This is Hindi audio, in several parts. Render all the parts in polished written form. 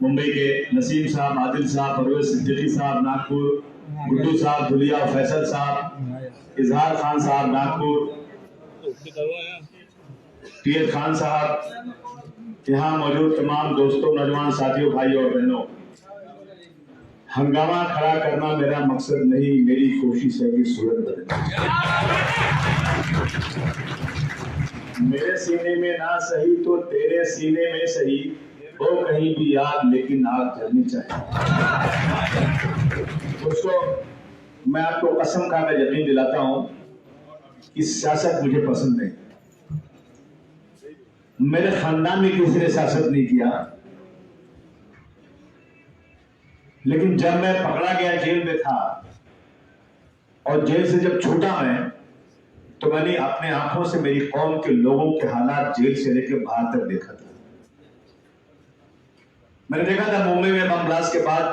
मुंबई के नसीम साहब, आदिल साहब, परवेज सिद्दीकी साहब नागपुर, गुड्डू साहब धुलिया, फैसल साहब, इजहार खान साहब नागपुर, टीएच खान साहब, यहाँ मौजूद तमाम दोस्तों, नौजवान साथियों, भाइयों और बहनों, हंगामा खड़ा करना मेरा मकसद नहीं, मेरी कोशिश है कि सूरत बदले। मेरे सीने में ना सही तो तेरे सीने में सही हो कहीं भी आग, लेकिन आग जलनी चाहिए। दोस्तों, मैं आपको कसम खाकर यकीन दिलाता हूं कि सियासत मुझे पसंद नहीं। मेरे खानदान में किसी ने सियासत नहीं किया, लेकिन जब मैं पकड़ा गया, जेल में था और जेल से जब छूटा मैं, तो मैंने अपने आंखों से मेरी कौम के लोगों के हालात जेल से लेकर बाहर तक देखा था। मैंने देखा था मुंबई में बम ब्लास्ट के बाद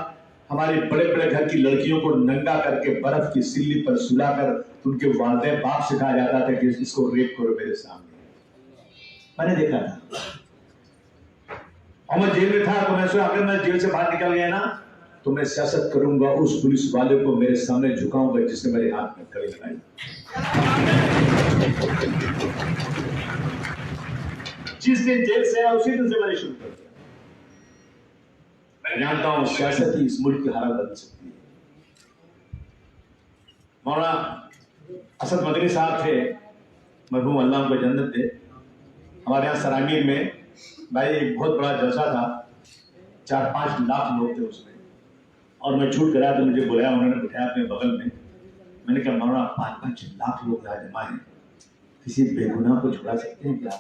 हमारे बड़े बड़े घर की लड़कियों को नंगा करके बर्फ की सिल्ली पर सुलाकर उनके वालिदैन बाप सिखाया जाता था कि इसको रेप करो मेरे सामने। मैंने देखा था और मैं जेल में था, तो मैं सोचा अगर मैं जेल से बाहर निकल गया ना, तो मैं सियासत करूंगा, उस पुलिस वाले को मेरे सामने झुकाऊंगा जिसने मेरे हाथ में कड़ी लगाई। जिस दिन जेल से आया उसी दिन से मैंने शुरू कर दिया। मैं जानता हूं सियासत ही इस मुल्क की हालत बदल सकती है। मौलाना असद मदनी साहब थे, मरहूम अल्लाह उनको जन्नत दे। हमारे यहाँ सरामीर में भाई एक बहुत बड़ा जलसा था, 4-5 लाख लोग थे उसमें, और मैं छूट गया तो मुझे बुलाया, उन्होंने बिठाया अपने बगल में। मैंने कहा मौलाना 5-5 लाख लोग यहाँ जमा हैं, किसी बेगुनाह को छुड़ा सकते हैं क्या?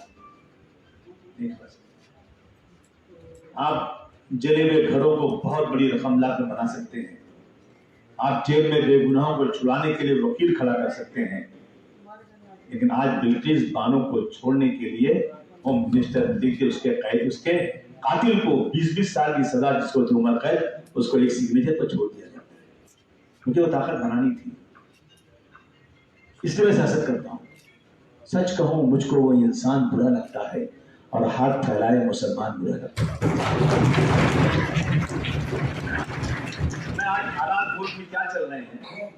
नहीं छुड़ा सकते। आप जले हुए घरों को बहुत बड़ी रकम लाकर बना सकते हैं, आप जेल में बेगुनाहों को छुड़ाने के लिए वकील खड़ा कर सकते हैं, लेकिन आज बिल्किस बानो को छोड़ने के लिए होम मिनिस्टर देखिए उसके कातिल को 20-20 साल की सजा, जिसको थी उम्र कैद, उसको एक सिग्नेचर पर छोड़ दिया जाता है, क्योंकि वो ताकत बनानी थी। इसलिए मैं सियासत करता हूँ। सच कहूं, मुझको वो इंसान बुरा लगता है और हाथ फैलाए मुसलमान बुरा लगता है। मैं आज हालात मुल्क में क्या चल रहे हैं,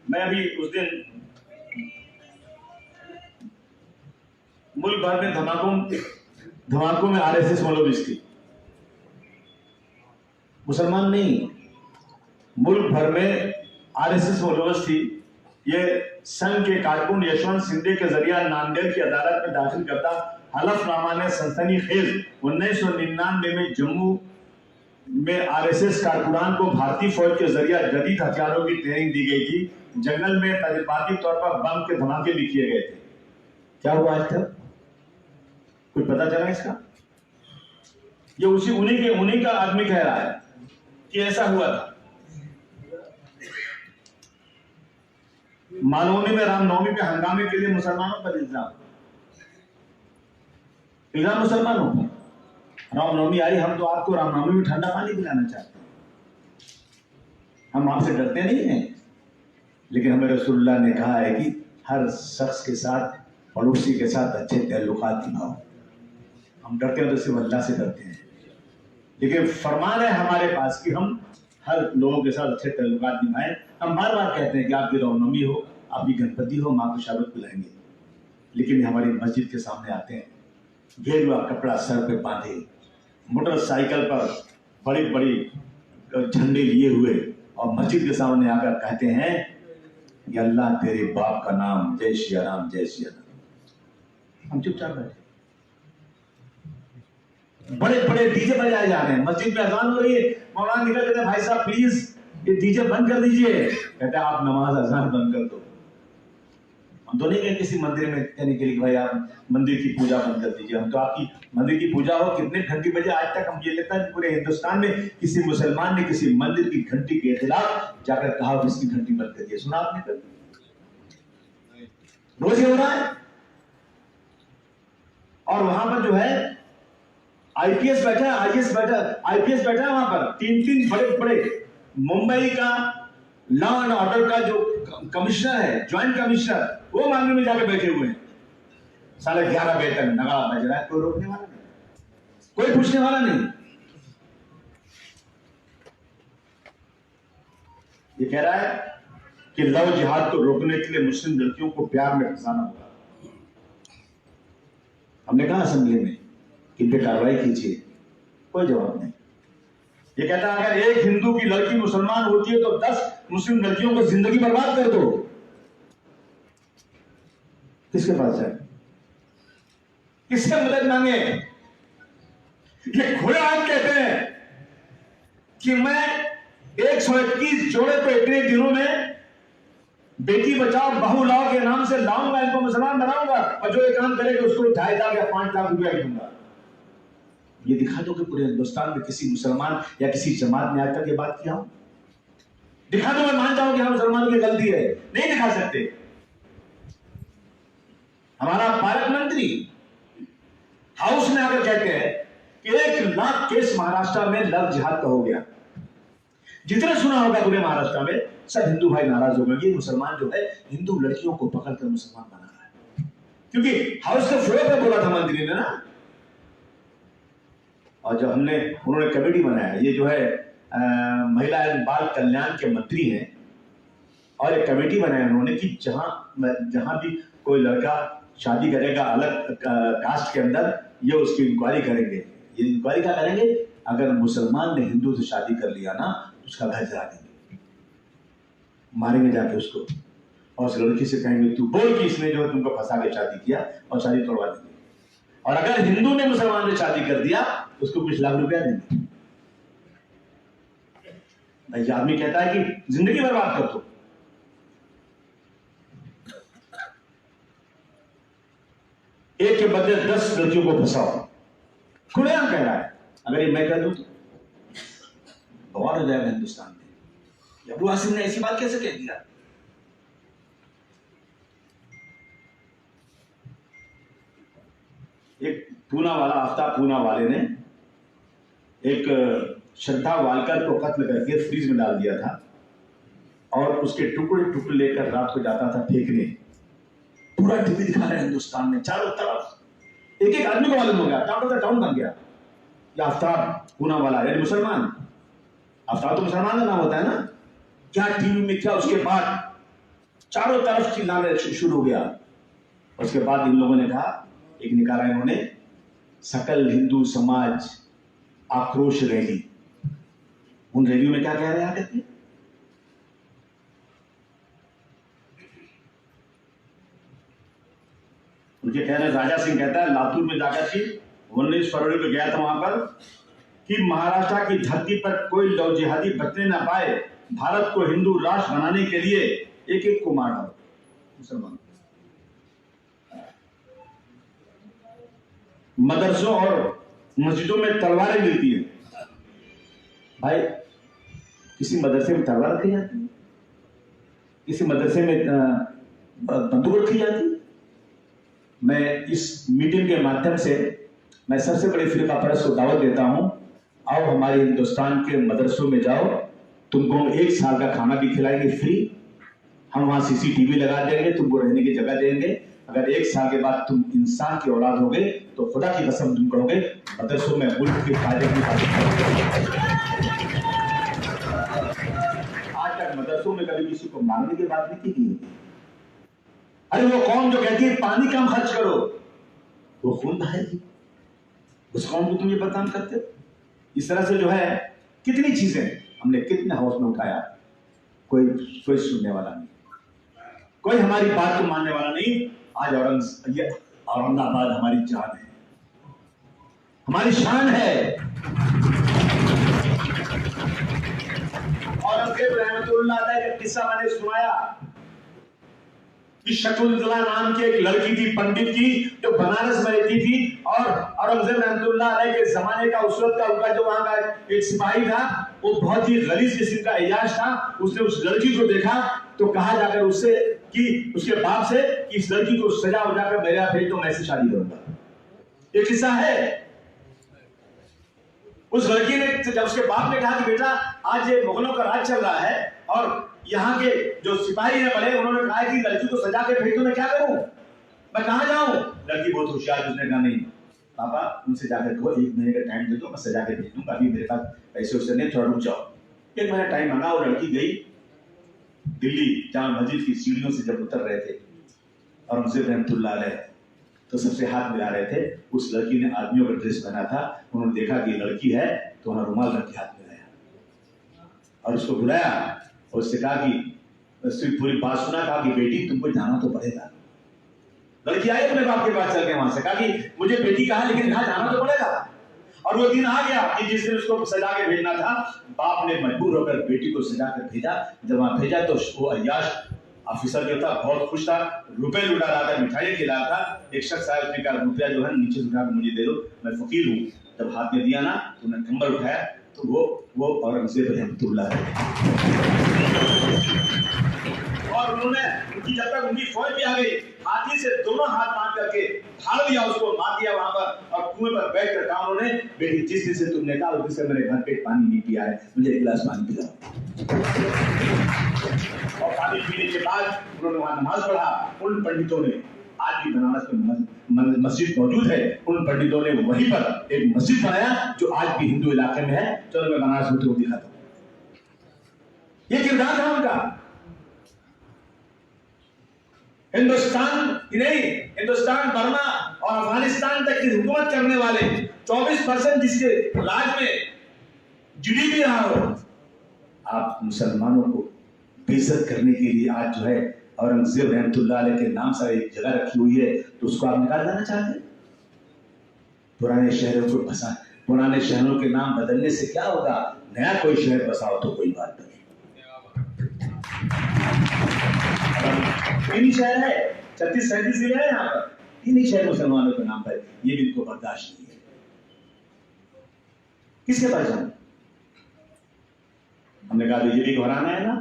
मैं अभी उस दिन मुल्क भर में धमाकों में आरएसएस मोलोविस थी, मुसलमान नहीं, मुल्क भर में आरएसएस मोलोविस थी। ये संघ के कारकुन यशवंत सिंधे के जरिया नांदेड़ की अदालत में दाखिल करता हलफनामा ने सनसनीखेज 1999 में जम्मू में आरएसएस कारकुनान को भारतीय फौज के जरिया जदीद हथियारों की ट्रेनिंग दी गई थी। जंगल में तजर्बाती तौर पर बम के धमाके भी किए गए थे। क्या हुआ आज तक कुछ पता चला इसका? ये उन्हीं का आदमी कह रहा है कि ऐसा हुआ था। मालवनी में रामनवमी के हंगामे के लिए मुसलमानों पर इल्जाम मुसलमानों पर। रामनवमी आई, हम तो आपको रामनवमी में ठंडा पानी पिलाना चाहते हैं, हम आपसे डरते नहीं हैं, लेकिन हमें रसूलुल्लाह ने कहा है कि हर शख्स के साथ, पड़ोसी के साथ अच्छे ताल्लुकात निभाओ। हम डरते हैं तो सिर्फ अल्लाह से डरते हैं, लेकिन फरमान है हमारे पास कि हम हर लोगों के साथ अच्छे ताल्लुकात निभाएं। हम बार बार कहते हैं कि आपकी रामनवमी हो, आपकी गणपति हो, माँ को शरबत पिलाएंगे, लेकिन हमारी मस्जिद के सामने आते हैं, गेरुआ कपड़ा सर पे बांधे, मोटरसाइकिल पर बड़ी बड़ी झंडे लिए हुए, और मस्जिद के सामने आकर कहते हैं कि अल्लाह तेरे बाप का नाम, जय श्री राम, जय श्री राम। हम चुपचाप बैठे, बड़े बड़े डीजे बजाए जा रहे हैं, मस्जिद में अजान हो रही है, मौलाना निकल कहते हैं भाई साहब प्लीज ये डीजे बंद कर दीजिए। कहते हैं आप नमाज अजान बंद कर दो। हम तो नहीं गए किसी मंदिर में कहने के लिए भाई आप मंदिर की पूजा बंद कर दीजिए, हम तो आपकी मंदिर की पूजा हो कितने घंटे बजे, आज तक हम ये लगता है पूरे हिंदुस्तान में किसी मुसलमान ने किसी मंदिर की घंटी के खिलाफ जाकर कहा इसकी घंटी बंद कर दिया, सुना आपने कभी? रोज हो रहा है। और वहां पर जो है आईपीएस बैठा है, आईपीएस बैठा है वहां पर, 3 बड़े बड़े मुंबई का लॉ एंड ऑर्डर का जो कमिश्नर है, ज्वाइंट कमिश्नर, वो मामले में जाके बैठे हुए हैं। 11:30 बजे तक नगाड़ा बज रहा है, कोई रोकने वाला नहीं, कोई पूछने वाला नहीं। ये कह रहा है कि लव जिहाद को रोकने के लिए मुस्लिम लड़कियों को प्यार में फंसाना होगा। हमने कहा असेंबली में कि इन पे कार्रवाई कीजिए, कोई जवाब नहीं। ये कहता है अगर एक हिंदू की लड़की मुसलमान होती है तो 10 मुस्लिम लड़कियों को जिंदगी बर्बाद कर दो। किसके पास जाए, किससे मदद मांगे? ये खुलेआम कहते हैं कि मैं 121 जोड़े को इतने दिनों में बेटी बचाओ बहू लाओ के नाम से लाऊंगा, इनको मुसलमान बनाऊंगा, और जो ये काम करेगा उसको 2.5 लाख या 5 लाख रुपया दूंगा। ये दिखा दो कि पूरे हिंदुस्तान में किसी मुसलमान या किसी जमात ने आज तक ये बात किया हो? दिखा दो, मैं मानता हूं कि हाँ मुसलमानों की गलती है, नहीं दिखा सकते। हमारा पार्क मंत्री हाउस में आकर कहते हैं कि 1 लाख केस महाराष्ट्र में लव जिहाद का हो गया। जितना सुना होगा पूरे महाराष्ट्र में सब हिंदू भाई नाराज हो गए। ये मुसलमान जो है हिंदू लड़कियों को पकड़कर मुसलमान बना रहा है, क्योंकि हाउस के फ्लोर पे बोला था मंत्री ने ना। और जो उन्होंने कमेटी बनाया, ये जो है महिला एवं बाल कल्याण के मंत्री हैं, और एक कमेटी बनाया उन्होंने कि जहां भी कोई लड़का शादी करेगा अलग कास्ट के अंदर, ये उसकी इंक्वायरी करेंगे। ये इंक्वायरी क्या करेंगे? अगर मुसलमान ने हिंदू से शादी कर लिया ना, उसका घर जला देंगे, मारेंगे जाके उसको, और उस लड़की से कहेंगे तू बोल कि इसने जो है तुमको फंसा के शादी किया, और शादी तोड़वा देंगे। और अगर हिंदू ने मुसलमान से शादी कर दिया तो उसको कुछ लाख रुपया देंगे। भाई आदमी कहता है कि जिंदगी बर्बाद कर दो। एक के बदले 10 लड़कियों को फंसाओ, खुलेआम कह रहा है। अगर ये मैं कह दूं तो बवाल हो जाएगा हिंदुस्तान में। अबू हासिम ने ऐसी बात कैसे कह दिया? एक आफ्ताब पूना वाले ने एक श्रद्धा वालकर को कत्ल करके फ्रीज में डाल दिया था, और उसके टुकड़े टुकड़े लेकर रात को जाता था फेंकने। पूरा टीवी दिखा रहा है हिंदुस्तान में, चारों तरफ एक एक आदमी को मालूम हो गया, टाउन का टाउन बन गया। ये आफ्ताब पूना वाला यानी मुसलमान, आफ्ताब तो मुसलमान का नाम होता है ना, क्या टीवी में क्या। उसके बाद चारों तरफ चिल्लाने शुरू हो गया। उसके बाद इन लोगों ने कहा, एक निकाला इन्होंने, सकल हिंदू समाज आक्रोश रैली। उन रैलियों में क्या कह रहे हैं आगे? उनके कहने, राजा सिंह कहता है लातूर में जाकर के 19 फरवरी को गया था वहां पर, कि महाराष्ट्र की धरती पर कोई लव जिहादी बचने ना पाए, भारत को हिंदू राष्ट्र बनाने के लिए एक एक को मार डालो मुसलमान। मदरसों और मस्जिदों में तलवारें मिलती हैं। भाई किसी मदरसे में तलवार रखी जाती है? किसी मदरसे में बंदूक रखी जाती है? मैं इस मीटिंग के माध्यम से मैं सबसे बड़े फिरका परस्त को दावत देता हूं, आओ हमारे हिंदुस्तान के मदरसों में जाओ, तुमको हम 1 साल का खाना भी खिलाएंगे फ्री, हम वहां CCTV लगा देंगे, तुमको रहने की जगह देंगे। अगर 1 साल के बाद तुम इंसान की औलाद हो गए तो खुदा की कसम तुम कहोगे मदरसों में मुल्क के फायदे की बात। आज तक मदरसों में कभी किसी को मांगने की बात नहीं की। अरे वो कौम जो कहती है पानी कम खर्च करो, वो खून बहाएगी। उस कौम को तुम ये बदनाम करते हो। इस तरह से जो है कितनी चीजें हमने कितने हाउस में उठाया, कोई सुनने वाला नहीं, कोई हमारी बात को मानने वाला नहीं। आज औरंगाबाद हमारी जान है, हमारी शान है। औरंगजेब रहमतुल्लाह अलैह का किस्सा मैंने सुनाया कि शकुंतला नाम की एक लड़की थी, पंडित की, जो बनारस में रहती थी, और औरंगजेब रहमतुल्लाह अलैह के जमाने का उसरत का उनका जो वहां का एक सिपाही था, वो बहुत ही गलीज किस्म का अय्याश था। उसने उस लड़की को देखा तो कहा जाकर उससे कि उसके बाप से कि इस लड़की को सजा हो जाकर मेरे यहाँ भेज दो, मैं इससे शादी करूंगा। ये किस्सा है। उस लड़की ने जब उसके बाप ने कहा कि बेटा आज ये मुगलों का राज चल रहा है और यहाँ के जो सिपाही हैं बड़े, उन्होंने कहा कि लड़की को सजा के भेज दो, मैं क्या करूं, मैं कहां जाऊं? लड़की बहुत होशियार, उसने कहा नहीं पापा उनसे जाकर कहो 1 महीने का टाइम दे दो, मैं सजा के भेज दूंगा, अभी मेरे पास पैसे उससे नहीं, थोड़ा रुक जाओ। 1 महीना टाइम मांगा, और लड़की गई दिल्ली जामा मस्जिद की सीढ़ियों से जब उतर रहे थे औरंगजेब रहमतुल्लाह अलैह, तो सबसे हाथ मिला रहे थे। उस लड़की ने आदमियों का ड्रेस पहना था, उन्होंने देखा कि लड़की है तो उन्होंने रुमाल रख के हाथ मिलाया और उसको बुलाया और उससे कहा कि उसकी पूरी बात सुना, कहा कि बेटी तुमको जाना तो पड़ेगा। लड़की आई अपने बाप के पास चल के वहां से, कहा कि मुझे बेटी कहा लेकिन कहा जाना तो पड़ेगा। और वो दिन आ गया कि जिस दिन उसको सजा के भेजना था, बाप ने मजबूर होकर बेटी को सजा कर भेजा। जब वहां भेजा तो वो अय्याश ऑफिसर जो था बहुत खुश था, रुपए लुटा रहा था, मिठाई खिला रहा था। एक शख्स आया, उसने कहा रुपया जो है नीचे उठा कर मुझे दे दो, मैं फकीर हूँ। जब हाथ में दिया ना तो उन्हें कंबल उठाया तो वो औरंगजेब रहमतुल्लाह और उन्होंने उनकी जब तक उनकी फौज भी आ गई, हाथी से दोनों हाथ बांध करके भाग दिया, उसको मार दिया वहां पर। और कुएं पर बैठ कर कहा उन्होंने, बेटी जिस दिन से तुमने कहा उस दिन से मेरे घर पे पानी नहीं पिया है, मुझे एक गिलास पानी पिलाओ। और पानी पीने के बाद उन्होंने वहां नमाज पढ़ा। उन पंडितों ने, आज भी बनारस में मस्जिद मौजूद है, उन पंडितों ने वहीं पर एक मस्जिद बनाया जो आज भी हिंदू इलाके में है। चलो मैं बनारस में तुमको दिखाता हूं। ये किरदार था उनका। हिंदुस्तान ही नहीं, हिंदुस्तान, बर्मा और अफगानिस्तान तक की हुकूमत करने वाले 24% जिसके राज में जीडीपी रहा हो, आप मुसलमानों को बेइज्जत करने के लिए आज जो है औरंगजेब रहमतुल्लाह अलैह के नाम से एक जगह रखी हुई है, तो उसको आप निकाल देना चाहते हैं। पुराने शहरों को बसा, पुराने शहरों के नाम बदलने से क्या होगा, नया कोई शहर बसाओ तो कोई बात नहीं। तीन शहर है, 36-37 जिले हैं यहाँ पर, तीन ही शहर मुसलमानों के नाम पर, ये भी इनको बर्दाश्त नहीं है। किसके पास जाना? हमने कहा बीजेपी को हराना है ना,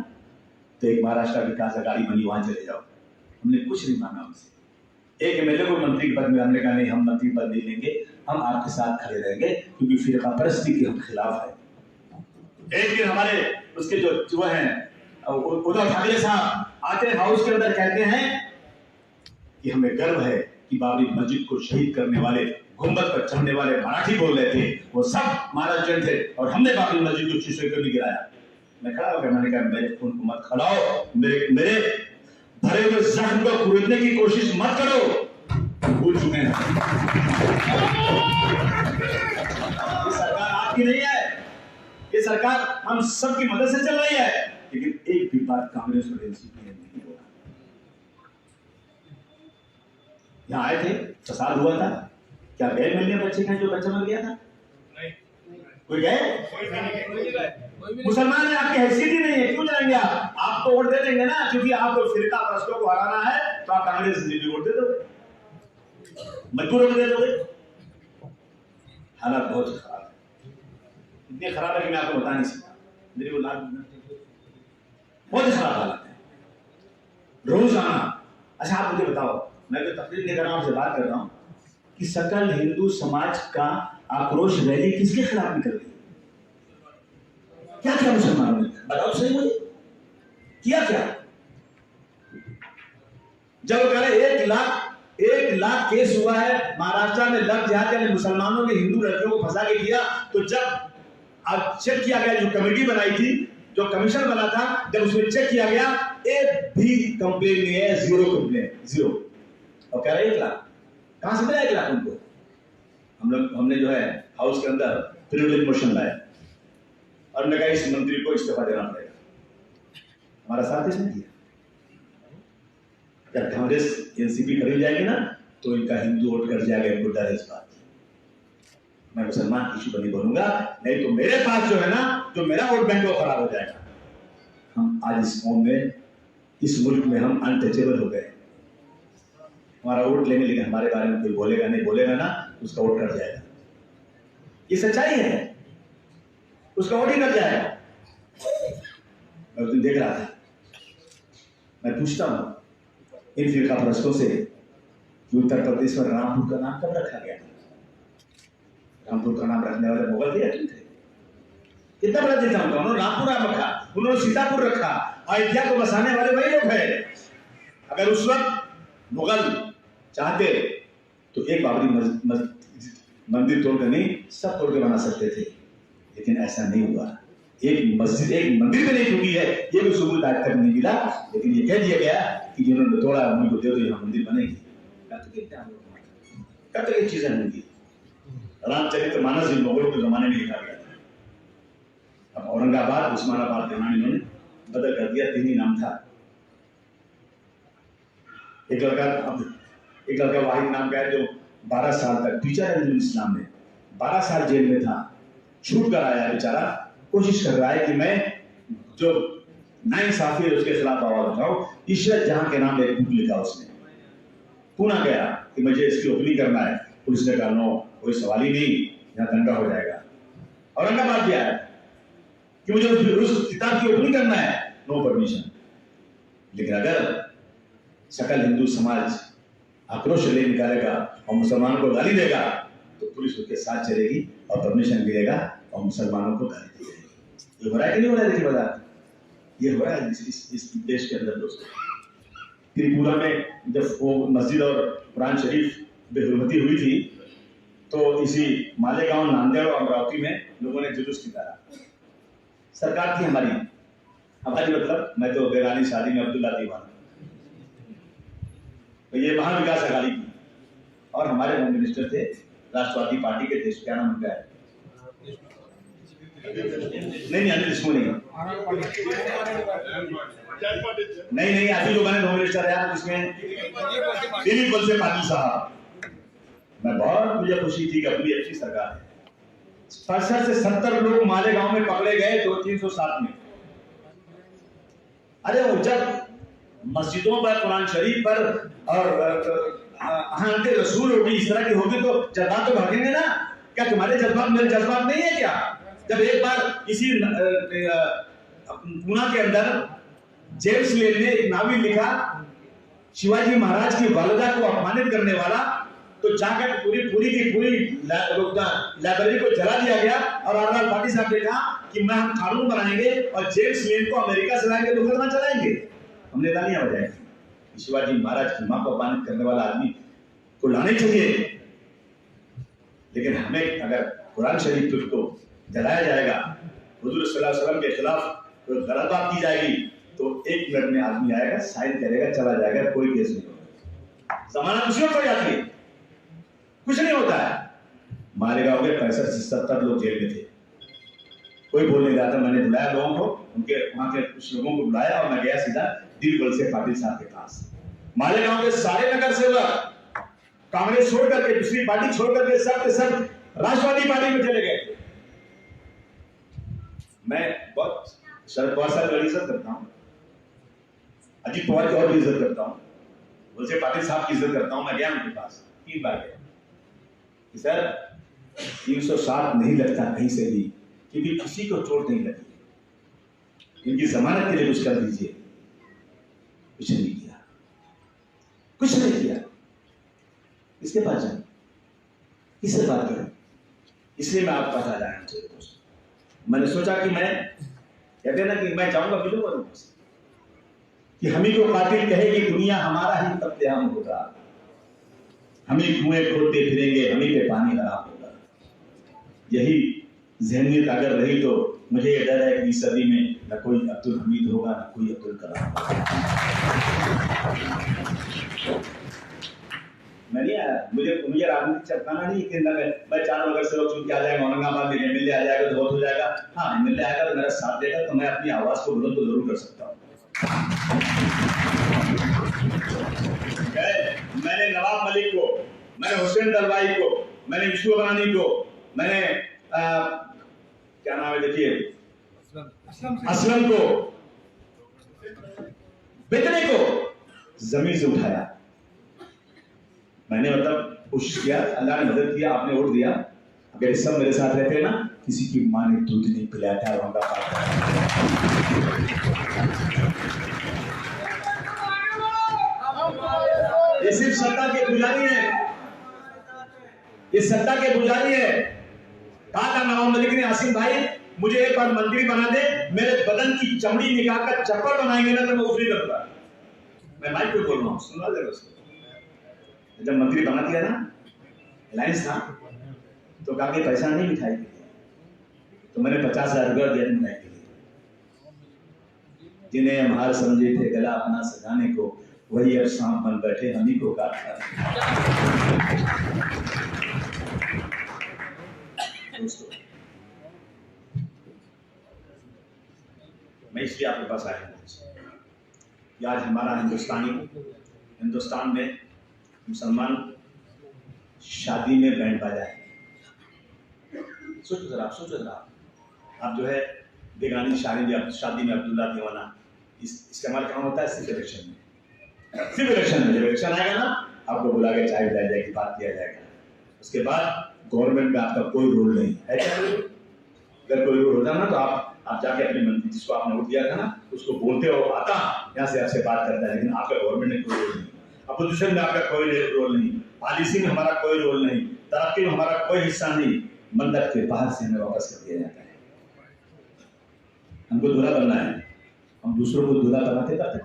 तो एक महाराष्ट्र विकास गाड़ी बनी, वहां चले जाओ। हमने कुछ नहीं मांगा उनसे। एक एमएलए को मंत्री पद में, हमने कहा नहीं, हम मंत्री पद नहीं लेंगे, हम आपके साथ खड़े रहेंगे, क्योंकि फिरका परस्ती के हम खिलाफ है। एक दिन हमारे उसके जो हैं उद्धव ठाकरे साहब आते हाउस के अंदर, कहते हैं कि हमें गर्व है कि बाबरी मस्जिद को शहीद करने वाले, गुंबद पर चढ़ने वाले मराठी बोल रहे थे, वो सब महाराष्ट्र थे और हमने बाबरी मस्जिद को शीशे को नहीं गिराया। मैं खड़ा होकर मैंने कहा मेरे खून को मत खड़ाओ, मेरे भरे हुए जख्म को कुरेदने की कोशिश मत करो, भूल चुके हैं। ये सरकार आपकी नहीं है, ये सरकार हम सबकी मदद से चल रही है, लेकिन एक भी बात कांग्रेस और एनसीपी ने नहीं बोला। यहाँ आए थे, फसाद हुआ था, क्या गए मिलने बच्चे का जो बच्चा मर गया था? नहीं। कोई गए? मुसलमान है, आपकी हैसियत ही नहीं है, क्यों जाएंगे आप? आपको वोट दे देंगे ना, क्योंकि आपको फिरका परस्तों को हराना है, तो आप कांग्रेस से वोट दे दोगे, मजबूर होकर दे दोगे। हालात बहुत खराब है, इतने खराब है कि मैं आपको बता नहीं सकता। मेरी वो लाल बहुत खराब हालत है, रोजाना। अच्छा आप मुझे बताओ, मैं तो तकरीर लेकर आपसे बात कर रहा हूं कि सकल हिंदू समाज का आक्रोश रैली किसके खिलाफ निकल रही है? क्या किया मुसलमानों ने? बताओ सही मुझे, किया क्या? जब कह रहे 1 लाख केस हुआ है महाराष्ट्र में लव जिहाद, यानी मुसलमानों ने हिंदू लड़कियों को फंसा के किया, तो जब अब चेक किया गया, जो कमेटी बनाई थी, जो कमीशन बना था, जब उसमें चेक किया गया, एक भी कंप्लेन नहीं है, 0 कंप्लेन, 0। और कह रहे 1 लाख, कहां से मिला 1 लाख उनको? हमने जो है हाउस के अंदर प्रिविलेज मोशन लाया और हमने कहा इस मंत्री को इस्तीफा देना पड़ेगा। हमारा साथ इसने दिया। जब कांग्रेस एनसीपी खरीद जाएगी ना, तो इनका हिंदू वोट कर जाएगा, इनको डर है इस बात। मैं मुसलमान इशू पर नहीं बोलूंगा, नहीं तो मेरे पास जो है ना, जो मेरा वोट बैंक वो खराब हो जाएगा। हम आज इस कौम में, इस मुल्क में हम अनटचेबल हो गए। हमारा वोट लेने, लेकिन हमारे बारे में कोई बोलेगा नहीं, बोलेगा ना उसका वोट कट जाएगा। ये सच्चाई है, उसका वोट ही कट जाएगा। मैं उस दिन देख रहा था, मैं पूछता हूं इन फिरका परस्तों से कि उत्तर प्रदेश में रामपुर का नाम कब रखा गया? रामपुर का नाम रखने वाले मुगल थे या क्यों थे? कितना बड़ा देता हूं, उन्होंने रामपुर नाम रखा, उन्होंने सीतापुर रखा, अयोध्या को बसाने वाले वही लोग हैं। अगर उस वक्त मुगल चाहते तो एक बाबरी मंदिर तोड़कर नहीं, सब तोड़ के बना सकते थे, लेकिन ऐसा नहीं हुआ। एक मस्जिद, एक मंदिर में नहीं टूटी है, ये भी सबूत आज तक नहीं मिला। लेकिन ये कह दिया गया कि जिन्होंने तोड़ा उनको दे दो, यहाँ मंदिर बनेगी। कब तक ये चीजें होंगी? रामचरित्र मानस इन मुगलों के जमाने में लिखा गया था। अब औरंगाबाद, उस्मानाबाद के नाम इन्होंने बदल कर दिया, 3 ही नाम था। एक लड़का वाहिद नाम का है जो 12 साल तक टीचर है इस्लाम में, 12 साल जेल में था, छूट कर आया बेचारा, कोशिश कर रहा है कि मैं जो नाइंसाफी है उसके खिलाफ आवाज उठाऊं। इशरत जहां के नाम एक बुक लिखा उसने, पुणे गया कि मुझे इसकी ओपनिंग करना है। पुलिस ने कहा नो, कोई सवाल ही नहीं, यहाँ दंगा हो जाएगा। औरंगाबाद गया है कि मुझे उस किताब की ओपनिंग करना है, नो परमिशन। लेकिन अगर सकल हिंदू समाज आक्रोश ले निकालेगा और मुसलमानों को गाली देगा तो पुलिस उसके साथ चलेगी और परमिशन मिलेगा और मुसलमानों को गाली दी जाएगी। ये हो रहा है कि नहीं हो रहा है? देखिए बाजार ये हो रहा है इस देश के अंदर। दोस्तों, त्रिपुरा में जब वो मस्जिद और कुरान शरीफ बेहुरमती हुई थी तो इसी मालेगांव, नांदेड़ और अमरावती में लोगों ने जुलूस निकाला। सरकार थी हमारी मतलब मैं तो बेगानी शादी में अब्दुल्ला दीवाना, तो ये महाविकास अघाड़ी की, और हमारे होम मिनिस्टर थे राष्ट्रवादी पार्टी के, देश क्या नाम उनका है? नहीं अनिल देशमुख नहीं, अभी जो बने होम मिनिस्टर है उसमें दिलीप वलसे पाटिल साहब। मैं बहुत, मुझे खुशी थी कि अपनी अच्छी सरकार है। 65 से 70 लोग मालेगांव में पकड़े गए 307 में। अरे वो जब मस्जिदों पर, कुरान शरीफ पर और अहानते रसूल होगी, इस तरह की होगी तो जज्बात तो भागेंगे ना। क्या तुम्हारे जज्बात मेरे जज्बात नहीं है क्या? जब एक बार किसी पुणे के अंदर जेम्स लेन ने एक नावल लिखा शिवाजी महाराज की वालिदा को अपमानित करने वाला, तो जाकर पूरी की पूरी लाइब्रेरी को जला दिया गया और आर पाटिल साहब ने कहा कि मैं हम कानून बनाएंगे और जेम्स लेन को अमेरिका से लाएंगे, मुकदमा चलाएंगे। हमने तालियां बजाई। शिवाजी महाराज की मां को अपमानित करने वाला आदमी को लाने चाहिए। लेकिन हमें अगर कुरान शरीफ को जलाया जाएगा, हुजूर सल्लल्लाहु अलैहि वसल्लम के खिलाफ गलत बात की जाएगी, तो 1 मिनट में आदमी आएगा, साइन करेगा, चला जाएगा, कोई केस नहीं होगा। जमाना मुसीबत हो जाती है, कुछ नहीं होता है। मालेगांव के 65 से 70 लोग जेल में थे, कोई बोल नहीं रहा था। मैंने बुलाया लोगों को, उनके वहां के कुछ लोगों को बुलाया और मैं गया सीधा दिलीप वलसे पाटिल साहब के पास। मालेगांव के सारे नगर सेवक कांग्रेस छोड़ करके, दूसरी पार्टी छोड़ करके सब के सब राष्ट्रवादी पार्टी में चले गए। मैं बहुत शरद पवार साहब की इज्जत करता हूँ, अजीत पवार की और भी इज्जत करता हूँ, वलसे पाटिल साहब की इज्जत करता हूँ। मैं गया उनके पास 3 बार गया कि सर 307 नहीं लगता कहीं से भी, क्योंकि किसी को चोट नहीं लगी, इनकी जमानत के लिए कुछ कर दीजिए। कुछ नहीं किया, कुछ नहीं किया। किसके पास जाए, किससे बात करें? इसलिए मैं आपके पास आ जाना चाहिए दोस्त। मैंने सोचा कि मैं, कहते हैं ना कि मैं चाहूंगा मिलूंगा लोगों से, कि हम ही को कातिल कहे कि दुनिया हमारा ही कत्लेआम होगा, हम ही कुएं खोदते फिरेंगे, हम ही पे पानी हराम होगा। यही ज़हनियत अगर रही तो मुझे ये डर है कि इस सदी में न कोई अब्दुल हमीद होगा, न कोई अब्दुल कलाम होगा। मैं नहीं आया, मुझे राजनीति चटकाना नहीं कि मैं 4 नगर से लोग चुन के आ जाएगा, औरंगाबाद में एमएलए आ जाएगा तो बहुत हो जाएगा। हाँ, एमएलए आएगा तो मेरा साथ देगा तो मैं अपनी आवाज को बुलंद तो जरूर कर सकता हूँ। मैंने नवाब मलिक को, मैंने हुसैन दलवाई को, मैंने विष्णु बनानी को, मैंने क्या नाम है देखिए असलम को, बेचने को जमीन से उठाया। मैंने मतलब कोशिश किया, अल्लाह ने मदद किया, आपने वोट दिया। अगर ये सब मेरे साथ रहते ना, किसी की मां ने दूध नहीं पिलाया था। ये सिर्फ सत्ता के पुजारी है, ये सत्ता के पुजारी है। कहा था नवाब मलिक ने, आसिम भाई मुझे एक बार मंत्री बना दे, मेरे बदन की चमड़ी निकालकर चप्पल बनाएंगे ना तो मैं उफरी करूंगा। मैं माइक पे बोल रहा हूँ, सुना देगा उसको। जब मंत्री बना दिया ना, अलायंस था, तो कहा कि पैसा नहीं मिठाई के लिए, तो मैंने 50,000 रुपया दिया मिठाई के लिए। जिन्हें हम हार समझे थे गला अपना सजाने को, वही अब सांप बन बैठे हम ही को काटता। दोस्तों, मैं इसलिए आपके पास आया हूँ कि आज हमारा हिंदुस्तान में मुसलमान शादी में बैंड बाजा है। सोचो जरा, आप जो है बेगानी शादी में अब्दुल्ला दीवाना इस्तेमाल करना होता है सिर्फ इलेक्शन में। जब इलेक्शन आएगा ना, आपको बुला के चाय पिलाई जाएगी, बात किया जाएगा। उसके बाद गवर्नमेंट में आपका कोई रोल नहीं है। अगर कोई रोल होता ना तो आप जाके अपने मंत्री जिसको आपने वोट दिया था ना, उसको बोलते हो आता यहाँ से आपसे बात करता है, लेकिन आपका गवर्नमेंट में कोई रोल नहीं, अपोजिशन में आपका कोई रोल नहीं, पॉलिसी में हमारा कोई रोल नहीं, तरक्की में हमारा कोई हिस्सा नहीं। मंदिर के बाहर से हमें वापस कर दिया जाता है। हमको दूल्हा बनना है, हम दूसरों को दूल्हा बनाते कब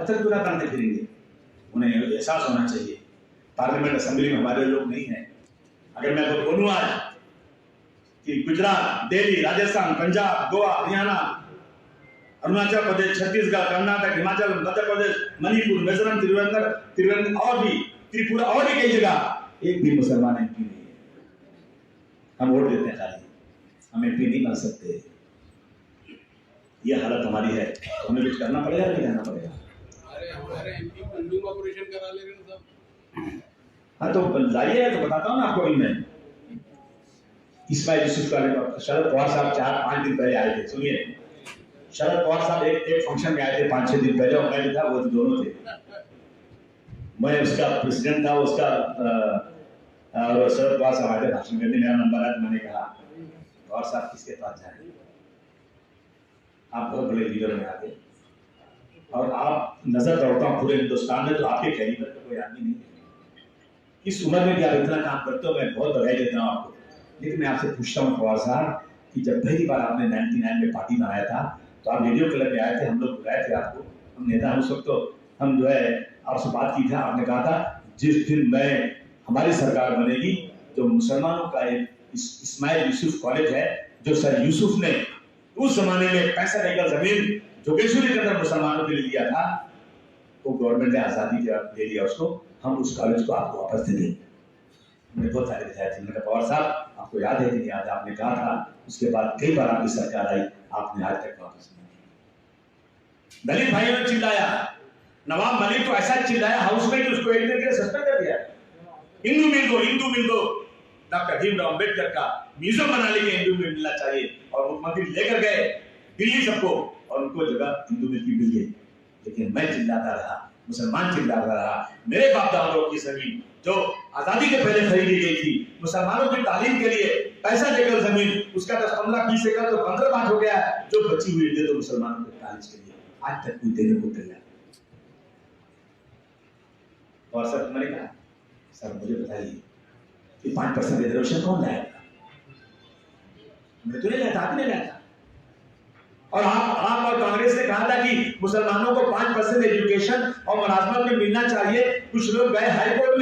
तक दूल्हा बनाते फिरेंगे? उन्हें एहसास होना चाहिए पार्लियामेंट असेंबली में हमारे लोग नहीं हैं। अगर मैं तो बोलूं आज कि गुजरात, दिल्ली, राजस्थान, पंजाब, गोवा, हरियाणा, अरुणाचल प्रदेश, छत्तीसगढ़, कर्नाटक, हिमाचल, मध्य प्रदेश, मणिपुर, मिजोरम, त्रिवेंद्र और भी त्रिपुरा और भी कई जगह एक भी मुसलमान एमपी नहीं है। हम वोट देते हैं खाली, हम एमपी नहीं बन सकते। ये हालत हमारी है, हमें कुछ करना पड़ेगा, नहीं करना पड़ेगा? अरे हमारे एमपी फंडिंग ऑपरेशन करा ले रहे हैं सब। हाँ तो जाइए, तो बताता हूँ ना आपको। अभी मैं इस्माइल यूसुफ का शरद पवार साहब 4-5 दिन पहले आए थे। सुनिए, शरद पवार साहब एक फंक्शन में आए थे 5-6 दिन पहले, और मैं था, वो दोनों थे। मैं उसका प्रेसिडेंट था, उसका और शरद पवार साहब आए थे भाषण करने। मेरा नंबर आया तो मैंने कहा पवार साहब किसके पास जाए, आप बहुत बड़े लीडर में आगे, और आप नजर दौड़ता हूँ पूरे हिंदुस्तान में, तो आपके कैलिबर का कोई आदमी नहीं है। इस उम्र में भी आप इतना काम करते हो, मैं बहुत बधाई देता हूँ आपको। लेकिन मैं आपसे पूछता हूँ पवार साहब कि जब पहली बार आपने 99 में पार्टी बनाया था तो आप रेडियो क्लब में आए थे, हम लोग बुलाए थे आपको, हम नेता उस वक्त तो हम जो है आपसे बात की था। आपने कहा था जिस दिन हमारी सरकार बनेगी, जो मुसलमानों का एक इस्माइल यूसुफ कॉलेज है, जो सर यूसुफ ने उस जमाने में 65 एकड़ जमीन जोगेश्वरी के अंदर मुसलमानों के लिए दिया था, वो गवर्नमेंट ने आजादी दे दिया उसको, हम उस कॉलेज को आपको वापस दे देंगे। हमने बहुत सारे दिखाए थे। मैंने कहा पवार साहब आपको याद है कि नहीं याद? आपने कहा था, उसके बाद कई बार आपकी सरकार आई, आपने आज तक वापस नहीं दिया। दलित भाइयों ने चिल्लाया, नवाब मलिक तो ऐसा चिल्लाया हाउस में कि उसको एक दिन के लिए सस्पेंड कर दिया। हिंदू मिल दो, डॉक्टर भीमराव अम्बेडकर का म्यूजियम बना लेके हिंदू मिल मिलना चाहिए, और मुख्यमंत्री लेकर गए दिल्ली सबको, और उनको जगह हिंदू मिल की मिल गई। लेकिन मैं चिल्लाता रहा, मुसलमान चिल्लाता रहा। मेरे बाप दादाओं की जमीन जो आजादी के पहले खरीदी गई थी, मुसलमानों की तालीम के लिए पैसा देकर जमीन, उसका 10-15-20 एकड़ तो 15 बात हो गया, जो बची हुई दे दो मुसलमानों के कॉलेज के लिए, आज तक कोई देने को तैयार। और सर मैंने कहा सर मुझे बताइए कि 5% रिजर्वेशन कौन लाएगा? मैं तो नहीं लाया था, आपने लाया था। और आप और कांग्रेस ने कहा था कि मुसलमानों को 5% एजुकेशन और मुलाजमत में मिलना चाहिए। कुछ लोग गए हाईकोर्ट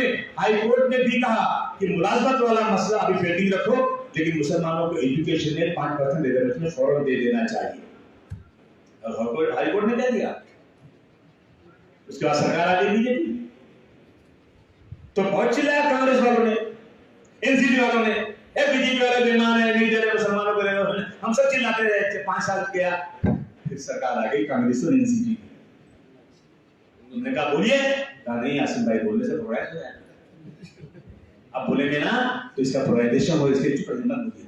ने भी कहा कि मुलाजमत वाला मसला अभी पेंडिंग रखो, लेकिन मुसलमानों को एजुकेशन में 5% रिजर्वेशन फौरन दे देना चाहिए। और हाईकोर्ट ने कह दिया। उसके बाद सरकार आ गई बीजेपी, तो बहुत चिल्लाया कांग्रेस वालों ने, एनसीपी वालों ने, बीजेपी वाले बेईमान है, नहीं दे रहे मुसलमानों को, हम सब चिल्लाते रहे। 5 साल गया, फिर सरकार आ गई कांग्रेस और एनसीपी। उन्होंने कहा बोलिए, कहा नहीं आसिम भाई बोलने से प्रोवाइड हो जाएगा, अब बोलेंगे ना तो इसका प्रोवाइडेशन हो, इसके चुप रहना मुझे।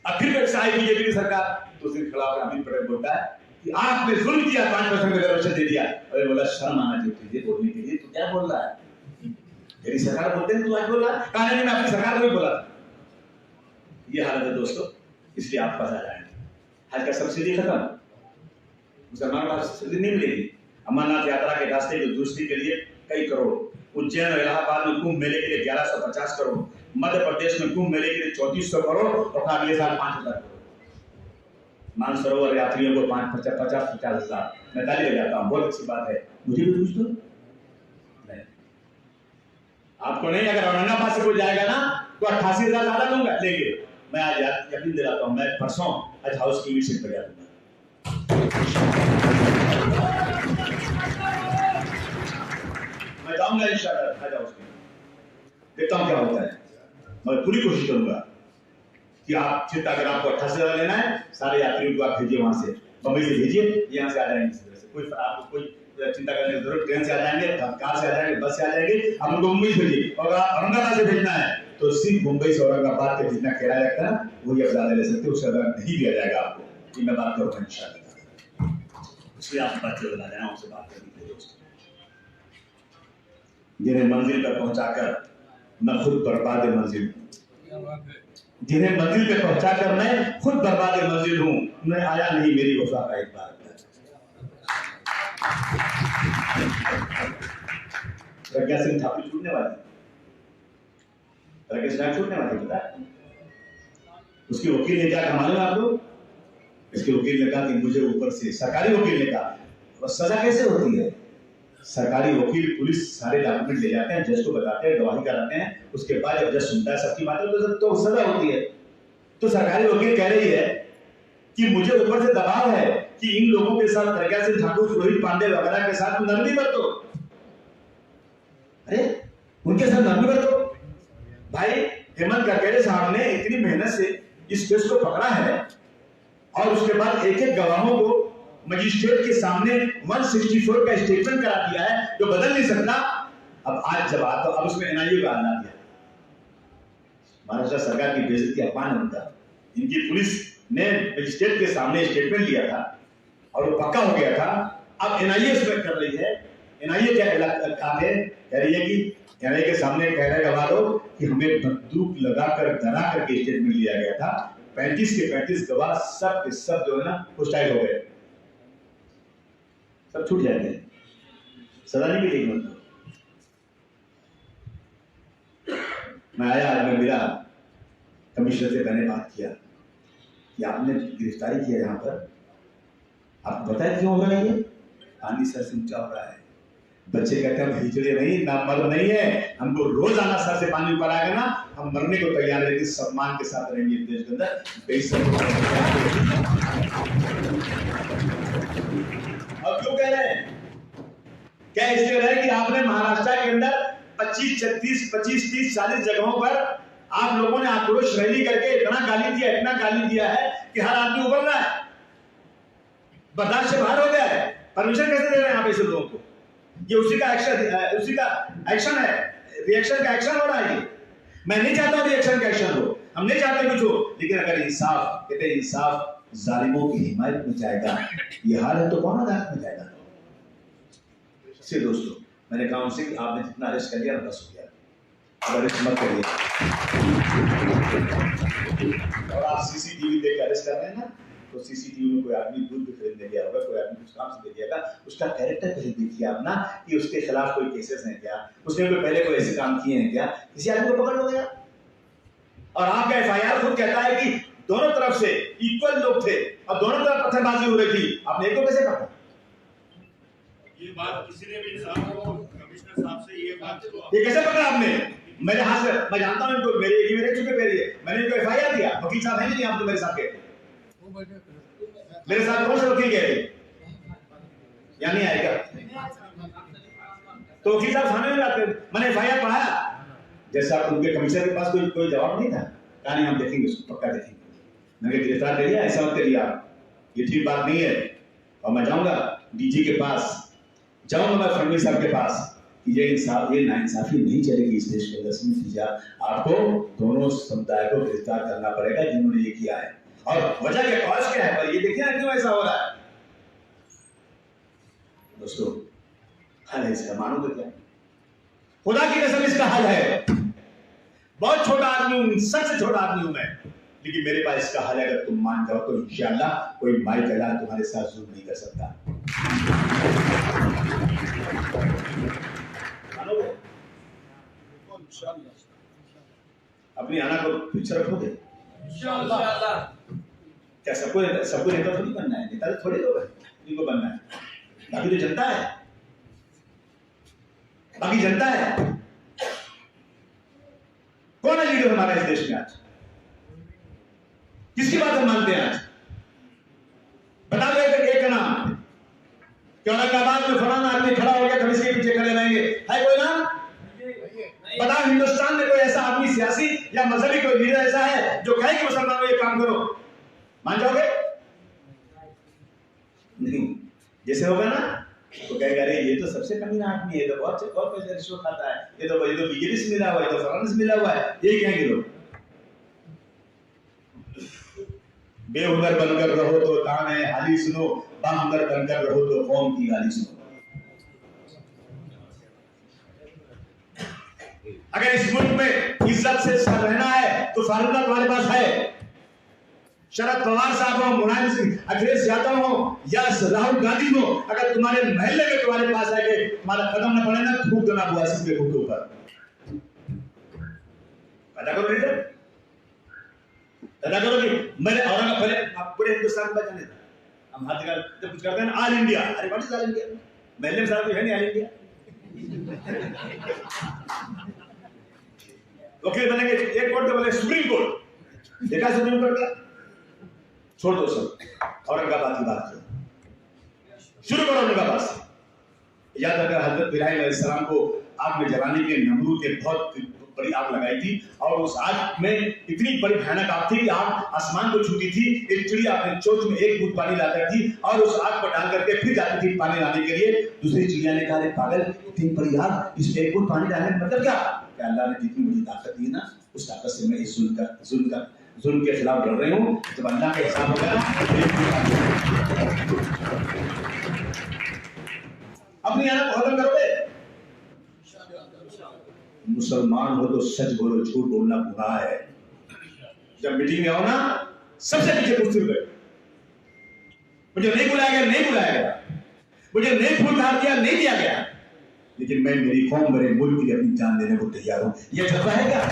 अब फिर आई बीजेपी की सरकार, तो उसके खिलाफ अमित पटेल बोलता है कि आपने जुल्म किया, 5% रिजर्वेशन दे दिया। अरे बोला शर्म आना चाहिए बोलने के लिए, तो क्या बोल रहा है? मेरी सरकार बोलते हैं, तू आज बोल रहा है, कहा नहीं मैं अपनी सरकार को भी बोला था। ये हालत है दोस्तों, इसलिए आप पास आ जाएंगे। आज का सब्सिडी खत्म, मुसलमानों को सब्सिडी नहीं मिलेगी। अमरनाथ यात्रा के रास्ते की दुरुस्ती के लिए कई करोड़, उज्जैन और इलाहाबाद में कुंभ मेले के लिए 1150 करोड़, मध्य प्रदेश में कुंभ मेले के लिए 3400 करोड़, और अगले साल 5000 करोड़। मानसरोवर यात्रियों को 50,000 मैं ताली बजाता हूँ, बहुत अच्छी बात है। मुझे भी पूछ दो, आपको नहीं। अगर औरंगाबाद से कोई जाएगा ना तो 88,000 ज्यादा लूंगा, लेंगे। मैं आज यकीन दिलाता हूँ, मैं परसों आज हाउस की विजिट पर जाऊंगा। मैं जाऊंगा इंशाल्लाह, आ जाओ उसके, देखता हूं क्या होता है। मैं पूरी कोशिश करूंगा कि आप चिंता, अगर आपको 88,000 लेना है, सारे यात्रियों को आप भेजिए, वहां से बंबई से भेजिए, यहाँ से आ जाएंगे इस तरह से। कोई आपको कोई चिंता करने की जरूरत, ट्रेन से आ जाएंगे, कार से आ जाएंगे, बस से आ जाएंगे, आप उनको मुंबई भेजिए। और अगर आप औरंगाबाद से भेजना है तो सिर्फ मुंबई से औरंगाबाद का जितना किराया लगता है वही आप ज्यादा ले सकते हो, उससे ज्यादा नहीं दिया जाएगा आपको। ये मैं बात करूंगा इंशाल्लाह। इसलिए आप बात बता रहे हैं, आपसे बात करने के लिए दोस्तों, जिन्हें मंजिल पर पहुंचाकर मैं खुद बर्बाद मंजिल हूं, जिन्हें मंजिल पे पहुंचाकर मैं खुद बर्बाद मंजिल हूं, मैं आया नहीं मेरी वफा का एक बार। प्रज्ञा सिंह ठाकुर छूटने वाली, प्रज्ञा सिंह छूटने वाली, पता है उसके वकील ने क्या कहा मालूम है आपको? इसके वकील ने कहा कि मुझे ऊपर से, सरकारी वकील ने कहा, और सजा कैसे होती है? सरकारी वकील पुलिस सारे डॉक्यूमेंट ले जाते हैं, जज को बताते हैं, गवाही कराते हैं, उसके बाद जब जज सुनता है सबकी बातें तो सजा होती है। तो सरकारी वकील कह रही है कि मुझे ऊपर से दबाव है कि इन लोगों के साथ, प्रज्ञा सिंह ठाकुर, रोहित पांडे वगैरह के साथ नरमी बरतो। अरे उनके साथ नरमी बरतो भाई। हेमंत करकरे साहब ने इतनी मेहनत से इस केस को पकड़ा है और उसके बाद एक एक गवाहों को मजिस्ट्रेट के सामने 164 का स्टेटमेंट करा दिया है जो बदल नहीं सकता। अब आज जब आता, अब उसमें एनआईए का आना दिया, महाराष्ट्र सरकार की बेइज्जती, अपमान है उनका। इनकी पुलिस ने मजिस्ट्रेट के सामने स्टेटमेंट लिया था और वो पक्का हो गया था। अब एनआईए उसमें कर रही है। एनआईए क्या कह रही है कि एनआईए के सामने कह रहे गवाह लोग कि हमें बंदूक लगाकर डरा करके स्टेटमेंट लिया गया था। 35 के 35 गवाह सब के सब जो है ना पुष्टाइल हो गए, सब छूट जाएंगे, सजा नहीं मिलेगी उनको। मैं आया, मैं मिला कमिश्नर से, मैंने बात किया कि आपने गिरफ्तारी किया यहाँ पर, आपको पता है क्यों हो रहा है ये? पानी सर से ऊंचा हो रहा है। बच्चे कहते हैं हम हिजड़े नहीं, ना मर्द नहीं है, हमको रोज आना सर से पानी ऊपर आएगा ना, हम मरने को तैयार है, लेकिन सम्मान के साथ रहेंगे देश के अंदर। अब क्यों कह रहे हैं? क्या इसलिए रहे कि आपने महाराष्ट्र के अंदर 25, 36, 25, 30, 40 जगहों पर आप लोगों ने आक्रोश रैली करके इतना गाली दिया है कि हर आदमी उबल रहा है, बर्दाश्त से बाहर हो गया है। परमिशन कैसे दे रहे हैं आप ऐसे लोगों को? ये उसी का एक्शन है, रिएक्शन का एक्शन हो रहा है। ये मैं नहीं चाहता हूं रिएक्शन का एक्शन हो, हम नहीं चाहते कुछ हो, लेकिन अगर इंसाफ, कहते हैं इंसाफ जालिमों की हिमायत में जाएगा, ये हाल है तो कौन अदालत में जाएगा? इसलिए दोस्तों मैंने कहा उनसे कि आपने जितना अरेस्ट कर लिया बस हो गया, अरेस्ट मत करिए। और आप सीसीटीवी देख अरेस्ट कर रहे हैं ना, तो सीसीटीवी में कोई आदमी दूध भी खरीदने गया होगा, कोई आदमी कुछ काम से गया, उसका कैरेक्टर पहले देखिए आप ना, कि उसके खिलाफ कोई केसेस हैं क्या, उसने कोई पहले कोई ऐसे काम किए हैं क्या। किसी आदमी को पकड़ लो गया और आपका एफआईआर खुद कहता है कि दोनों तरफ से इक्वल लोग थे और दोनों तरफ पत्थरबाजी हो रही थी, आपने एक को कैसे पकड़ा? ये बात किसी ने भी कमिश्नर साहब से ये बात ये कैसे पकड़ा आपने? मेरे हाथ से, मैं जानता हूं इनको, मेरे चुके पे रही है, मैंने इनको एफआईआर दिया, वकील साहब है नहीं आप तो मेरे साथ के, मेरे साथ कौन से वकील गए थे? या नहीं आएगा तो वकील साहब थाने में आते, मैंने एफआईआर पढ़ाया, जैसा उनके कमिश्नर के पास कोई जवाब नहीं था, कहा नहीं हम देखेंगे उसको, पक्का देखेंगे। मैंने गिरफ्तार कर लिया, ऐसा मत करिए आप, ये ठीक बात नहीं है। और मैं जाऊंगा डीजी के पास, जाऊंगा मैं फडणवीस साहब के पास कि ये इंसाफ, ये नाइंसाफी नहीं चलेगी इस देश के अंदर। आपको दोनों समुदाय को गिरफ्तार करना पड़ेगा जिन्होंने ये किया है, और वजह क्या, कॉज क्या है, पर ये देखिए ना क्यों ऐसा हो रहा है। दोस्तों हाल है इसका, मानो तो क्या, खुदा की कसम इसका हाल है। बहुत छोटा आदमी हूं, सबसे छोटा आदमी हूं मैं, लेकिन मेरे पास इसका हाल है। अगर तुम मान जाओ तो इंशाअल्लाह कोई माई का लाल तुम्हारे साथ जुल्म नहीं कर सकता। अपनी आना को पीछे रखोगे इंशाअल्लाह। क्या सबको नेता थोड़ी बनना है, नेता थोड़े लोग हैं जिनको बनना है, बाकी तो जनता है, बाकी जनता है। कौन है लीडर हमारा इस देश में आज? किसकी बात हम मानते हैं आज? बता दो कि औरंगाबाद में फलाना आदमी खड़ा हो गया, हम इसके पीछे खड़े रहेंगे? है कोई नाम? बताओ हिंदुस्तान में कोई ऐसा आदमी, सियासी या मजहबी कोई लीडर ऐसा है जो कहे कि मुसलमानों ये काम करो? मान जाओगे? नहीं। जैसे होगा ना तो कहेगा अरे ये तो सबसे कमीना आदमी है, ये तो बहुत पैसे रिश्वत खाता है, ये तो बीजेपी से मिला हुआ है, ये तो फलाने से मिला हुआ है, ये कहेंगे लोग। बेहुनर बनकर रहो तो ताने हाली सुनो, बाहुनर बनकर रहो तो कौम की गाली सुनो। अगर इस मुल्क में इज्जत से रहना है तो फार्मूला तुम्हारे पास है। शरद पवार साहब हो, मुलायम सिंह, अखिलेश यादव हो या राहुल गांधी हो, अगर तुम्हारे महल्ले में तुम्हारे पास आके तुम्हारा कदम न पड़े ना, थूक देना बुआ सिंह के मुंह के ऊपर। पैदा करो लीडर, पैदा करो कि मैंने औरंगाबाद पूरे हिंदुस्तान में जाने था। हम हाथ निकाल जब कुछ करते हैं ना, ऑल इंडिया, अरे व्हाट इज ऑल इंडिया? महल्ले में सारा कुछ है नहीं ऑल इंडिया। वकील बनेंगे, एक कोर्ट का बने सुप्रीम कोर्ट, देखा सुप्रीम कोर्ट का? छोड़ दो सब, औरंगाबाद की बात करो, शुरू करो औरंगाबाद से। याद अगर हजरत इब्राहिम अलैहिस्सलाम को आग में जलाने के नमरूद ने बहुत बड़ी आग लगाई थी, और उस आग में इतनी बड़ी भयानक आग थी कि आग आसमान को छूती थी। एक चिड़िया अपने चोंच में एक बूंद पानी लाती थी और उस आग पर डाल करके फिर जाती थी पानी लाने के लिए। दूसरी चिड़िया ने कहा अरे पागल, इतनी बड़ी आग, इसमें एक बूंद पानी डालने का मतलब क्या? कि अल्लाह ने जितनी मुझे ताकत दी ना, उस ताकत से मैं इस जुल्म के खिलाफ लड़ रही हूँ। जब अल्लाह के हिसाब होगा ना, अपनी आदत खत्म करोगे। मुसलमान हो तो सच बोलो, झूठ बोलना गुनाह है। जब मीटिंग में आओ ना, सबसे पीछे कुर्सी पे, मुझे नहीं बुलाया गया, नहीं बुलाया गया, मुझे नहीं फूल हार दिया, नहीं दिया गया, लेकिन मैं मेरी कौम, मेरे मुल्क के लिए अपनी जान देने को तैयार हूं। यह जज्बा है क्या?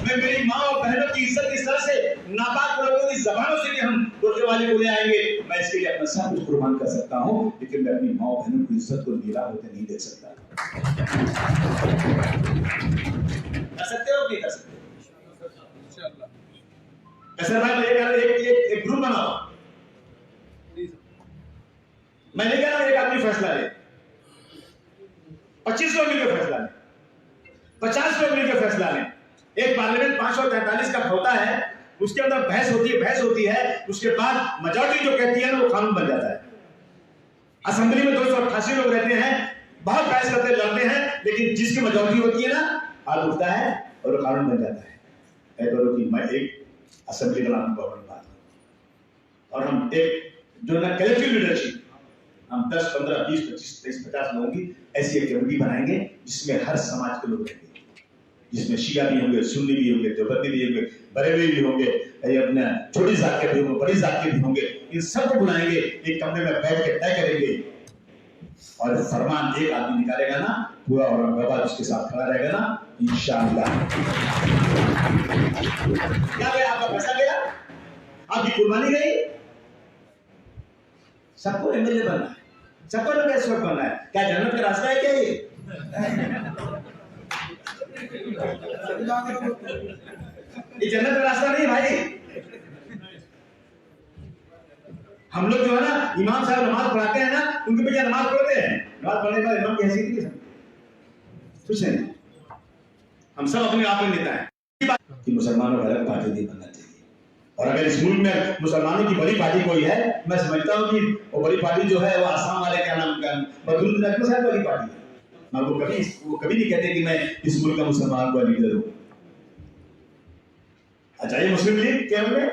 मैं मेरी माँ और बहनों की इज्जत इस तरह से नापाक लोगों की जबानों से भी हम रोकने वाले को ले आएंगे, मैं इसके लिए अपना सब कुछ कुर्बान कर सकता हूँ, लेकिन मैं अपनी माँ और बहनों की इज्जत को नीलाम होते नहीं देख सकता। कर सकते हो नहीं कर सकते? कैसे भाई, मैं कह रहा एक ग्रुप बनाओ। मैं नहीं कह रहा एक आदमी फैसला ले, 25 लोग मिलकर फैसला ले, 50 लोग मिलकर फैसला लें। एक पार्लियामेंट 543 का होता है, उसके अंदर बहस होती है, उसके बाद मेजॉरिटी जो कहती है ना, वो कानून बन जाता है। असेंबली में 288 लोग रहते हैं, बहुत बहस करते लड़ते हैं, लेकिन जिसकी मेजॉरिटी होती है ना, हाथ उठता है और कानून बन जाता है। करो कि मैं एक असेंबली का नाम बात, और हम एक जो ना कलेक्टिव लीडरशिप, हम 10, 15, 20, 25, 30, 50 लोगों की ऐसी एक कमेटी बनाएंगे जिसमें हर समाज के लोग रहेंगे, जिसमें शिया भी होंगे, सुन्नी भी होंगे, देवबंदी भी होंगे, बरेलवी भी होंगे, अपने छोटी जात के भी होंगे, बड़ी जात के भी होंगे। इन सबको बुलाएंगे, एक कमरे में बैठ के तय करेंगे, और फरमान एक आदमी निकालेगा ना, पूरा औरंगाबाद उसके साथ खड़ा रहेगा ना, इंशाअल्लाह। क्या गया? आपका पैसा गया, आपकी कुर्बानी गई। सबको एमएलए बनना है, सबको नेता बनना है। क्या जन्नत का रास्ता है क्या ये? ये जन्नत का रास्ता नहीं भाई। हम लोग जो है ना, इमाम साहब नमाज पढ़ाते हैं ना, उनके पीछे नमाज पढ़ते हैं, नमाज पढ़ने का इमाम की हैसियत नहीं है, कुछ नहीं। हम सब अपने आप में नेता हैं कि मुसलमानों का अलग पार्टी नहीं बनना चाहिए। और अगर इस मुल्क में मुसलमानों की बड़ी पार्टी कोई है, मैं समझता हूँ कि वो बड़ी पार्टी जो है वो आसाम वाले क्या नाम का बदरुल नजमी साहब वाली पार्टी है। मैं वो कभी नहीं कहते कि मैं इस मुल्क का मुसलमान का लीडर हूँ। अच्छा, ये मुस्लिम लीग क्या होंगे,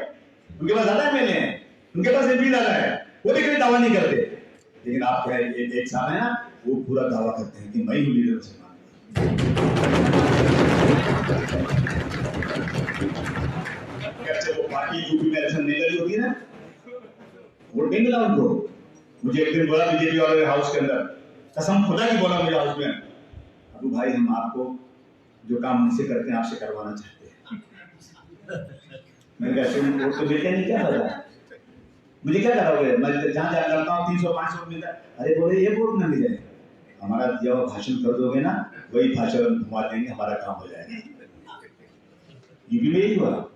उनके पास ज्यादा एमएलए हैं, उनके पास एमपी ज्यादा है, वो भी कोई दावा नहीं करते। लेकिन आप क्या एक साहब है ना, वो पूरा दावा करते हैं कि मैं ही लीडर मुसलमान। वो पार्टी यूपी में इलेक्शन नहीं लड़ी होती है ना, वोट नहीं मिला उनको। मुझे एक दिन बोला बीजेपी वाले हाउस के अंदर, कसम खुदा की बोला मुझे हाउस में, अबू भाई हम आपको जो काम मुझसे करते हैं आपसे करवाना चाहते हैं। मैंने कहा तुम वोट तो देते नहीं, क्या पता मुझे क्या करोगे, मैं जहाँ जहाँ करता हूँ 300-500 वोट मिलता है। अरे बोले ये वोट ना मिले, हमारा दिया हुआ भाषण कर दोगे ना, वही भाषण घुमा देंगे, हमारा काम हो जाएगा। यूपी में यही हुआ।